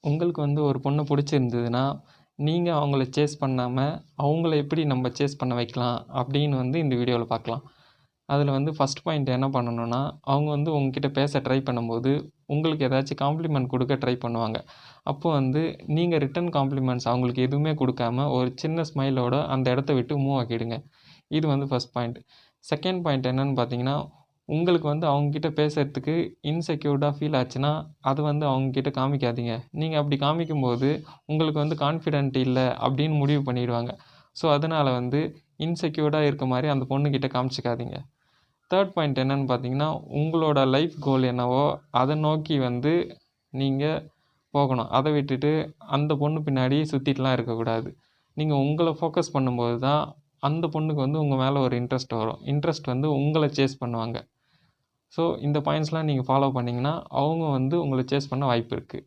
உங்களுக்கு வந்து ஒரு பொண்ணு பிடிச்சிருந்ததுன்னா, நீங்க அவங்கள சேஸ் பண்ணாம, அவங்கள எப்படி நம்ம சேஸ் பண்ண வைக்கலாம் அப்படின்னு வந்து இந்த வீடியோவில் பார்க்கலாம். அதில் வந்து ஃபஸ்ட் பாயிண்ட் என்ன பண்ணணும்னா, அவங்க வந்து உங்ககிட்ட பேச ட்ரை பண்ணும்போது, உங்களுக்கு ஏதாச்சும் காம்ப்ளிமெண்ட் கொடுக்க ட்ரை பண்ணுவாங்க. அப்போ வந்து நீங்கள் ரிட்டர்ன் காம்ப்ளிமெண்ட்ஸ் அவங்களுக்கு எதுவுமே கொடுக்காம, ஒரு சின்ன ஸ்மைலோட அந்த இடத்த விட்டு மூவ் ஆக்கிடுங்க. இது வந்து ஃபஸ்ட் பாயிண்ட். செகண்ட் பாயிண்ட் என்னன்னு பார்த்தீங்கன்னா, உங்களுக்கு வந்து அவங்கக்கிட்ட பேசுகிறதுக்கு இன்செக்யூர்டாக ஃபீல் ஆச்சுன்னா, அது வந்து அவங்கக்கிட்ட காமிக்காதீங்க. நீங்கள் அப்படி காமிக்கும்போது, உங்களுக்கு வந்து கான்ஃபிடென்ட் இல்லை அப்படின்னு முடிவு பண்ணிடுவாங்க. ஸோ அதனால் வந்து இன்செக்யூர்டாக இருக்க மாதிரி அந்த பொண்ணுக்கிட்ட காமிச்சிக்காதீங்க. தேர்ட் பாயிண்ட் என்னன்னு பார்த்தீங்கன்னா, உங்களோட லைஃப் கோல் என்னவோ அதை நோக்கி வந்து நீங்கள் போகணும். அதை விட்டுட்டு அந்த பொண்ணு பின்னாடி சுற்றிட்டுலாம் இருக்கக்கூடாது. நீங்கள் உங்களை ஃபோக்கஸ் பண்ணும்போது தான் அந்த பொண்ணுக்கு வந்து உங்கள் மேலே ஒரு இன்ட்ரெஸ்ட் வரும். இன்ட்ரெஸ்ட் வந்து உங்களை சேஸ் பண்ணுவாங்க. ஸோ இந்த பாயிண்ட்ஸ்லாம் நீங்கள் ஃபாலோ பண்ணிங்கன்னா அவங்க வந்து உங்களை சேஸ் பண்ண வாய்ப்பு இருக்குது.